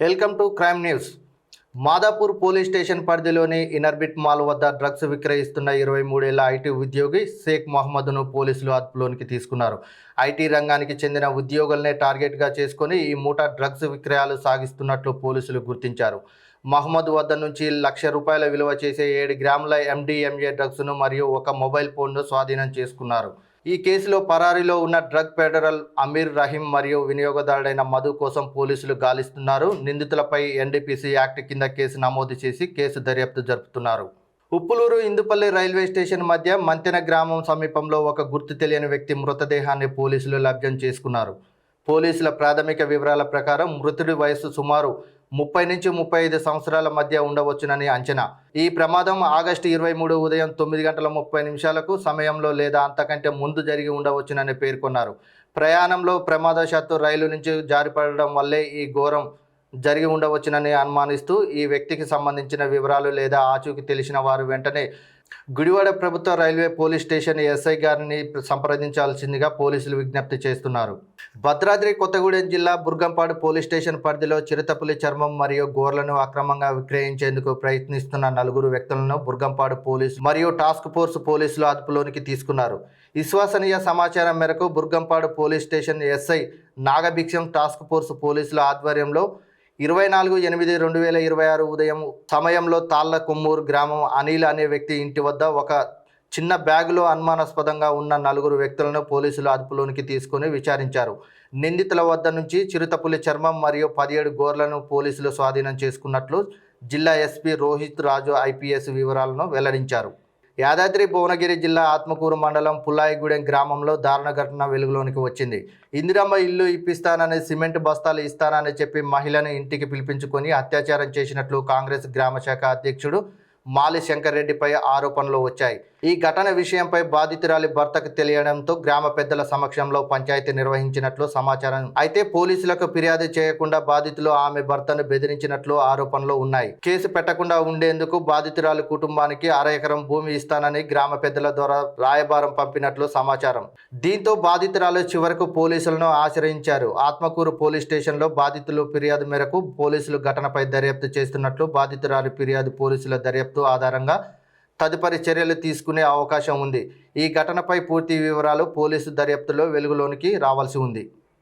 Welcome to crime news. Madhapur police station పరిధిలోని ఇనర్బిట్ mall వద్ద drugs విక్రయిస్తున్న 23 ఏళ్ల ఐటీ ఉద్యోగి షేక్ మహమ్మద్ను పోలీసులు అదుపులోకి తీసుకున్నారు. ఐటీ రంగానికి చెందిన ఉద్యోగులనే టార్గెట్గా చేసుకుని ఈ మూట డ్రగ్స్ విక్రయాలు సాగిస్తున్నట్లు పోలీసులు గుర్తించారు. మహమ్మద్ వద్ద నుంచి ₹1,00,000 విలువ చేసే 7 గ్రాముల MDMA డ్రగ్స్ను మరియు ఒక మొబైల్ ఫోన్ను స్వాధీనం చేసుకున్నారు. ఈ కేసులో పరారీలో ఉన్న డ్రగ్ ఫెడరల్ అమీర్ రహీం మరియు వినియోగదారుడైన మధు కోసం పోలీసులు గాలిస్తున్నారు. నిందితులపై NDPC యాక్ట్ కింద కేసు నమోదు చేసి కేసు దర్యాప్తు జరుపుతున్నారు. ఉప్పులూరు ఇందుపల్లి రైల్వే స్టేషన్ మధ్య మంతెన గ్రామం సమీపంలో ఒక గుర్తు తెలియని వ్యక్తి మృతదేహాన్ని పోలీసులు లభ్యం చేసుకున్నారు. పోలీసుల ప్రాథమిక వివరాల ప్రకారం మృతుడి వయస్సు సుమారు 30 నుంచి 35 సంవత్సరాల మధ్య ఉండవచ్చునని అంచనా. ఈ ప్రమాదం ఆగస్టు 23 ఉదయం 9:30 సమయంలో లేదా అంతకంటే ముందు జరిగి ఉండవచ్చునని పేర్కొన్నారు. ప్రయాణంలో ప్రమాదవశాత్తు రైలు నుంచి జారిపడడం వల్లే ఈ ఘోరం జరిగి ఉండవచ్చునని అనుమానిస్తూ ఈ వ్యక్తికి సంబంధించిన వివరాలు లేదా ఆచూకీ తెలిసిన వారు వెంటనే గుడివాడ ప్రభుత్వ రైల్వే పోలీస్ స్టేషన్ SI గారిని సంప్రదించాల్సిందిగా పోలీసులు విజ్ఞప్తి చేస్తున్నారు. భద్రాద్రి కొత్తగూడెం జిల్లా బుర్గంపాడు పోలీస్ స్టేషన్ పరిధిలో చిరుతపులి చర్మం మరియు గోర్లను అక్రమంగా విక్రయించేందుకు ప్రయత్నిస్తున్న 4 వ్యక్తులను బుర్గంపాడు పోలీసు మరియు టాస్క్ ఫోర్స్ పోలీసులు అదుపులోనికి తీసుకున్నారు. విశ్వసనీయ సమాచారం మేరకు Burgampadu police station SI Nagabhiksham task force పోలీసుల ఆధ్వర్యంలో 24/8/2026 ఉదయం సమయంలో తాళ్ల కొమ్మూరు గ్రామం అనిల్ అనే వ్యక్తి ఇంటి వద్ద ఒక చిన్న బ్యాగులో అనుమానాస్పదంగా ఉన్న 4 వ్యక్తులను పోలీసులు అదుపులోనికి తీసుకుని విచారించారు. నిందితుల వద్ద నుంచి చిరుతపులి చర్మం మరియు 17 గోర్లను పోలీసులు స్వాధీనం చేసుకున్నట్లు జిల్లా SP రోహిత్ రాజు IPS వివరాలను వెల్లడించారు. యాదాద్రి భువనగిరి జిల్లా ఆత్మకూరు మండలం పుల్లాయిగూడెం గ్రామంలో దారుణ ఘటన వెలుగులోనికి వచ్చింది. ఇందిరమ్మ ఇల్లు ఇప్పిస్తానని సిమెంట్ బస్తాలు ఇస్తానని చెప్పి మహిళను ఇంటికి పిలిపించుకొని అత్యాచారం చేసినట్లు కాంగ్రెస్ గ్రామ శాఖ అధ్యక్షుడు మాలి శంకర్ రెడ్డిపై ఆరోపణలు వచ్చాయి. ఈ ఘటన విషయంపై బాధితురాలి భర్తకు తెలియడంతో గ్రామ పెద్దల సమక్షంలో పంచాయతీ నిర్వహించినట్లు సమాచారం. అయితే పోలీసులకు ఫిర్యాదు చేయకుండా బాధితులు ఆమె భర్తను బెదిరించినట్లు ఆరోపణలు ఉన్నాయి. కేసు పెట్టకుండా ఉండేందుకు బాధితురాలి కుటుంబానికి 1/2 ఎకరం భూమి ఇస్తానని గ్రామ పెద్దల ద్వారా రాయబారం పంపినట్లు సమాచారం. దీంతో బాధితురాలు చివరకు పోలీసులను ఆశ్రయించారు. ఆత్మకూరు పోలీస్ స్టేషన్లో బాధితులు ఫిర్యాదు మేరకు పోలీసులు ఘటనపై దర్యాప్తు చేస్తున్నట్లు బాధితురాలి ఫిర్యాదు పోలీసుల దర్యాప్తు ఆధారంగా తదుపరి చర్యలు తీసుకునే అవకాశం ఉంది. ఈ ఘటనపై పూర్తి వివరాలు పోలీసు దర్యాప్తులో వెలుగులోనికి రావాల్సి ఉంది.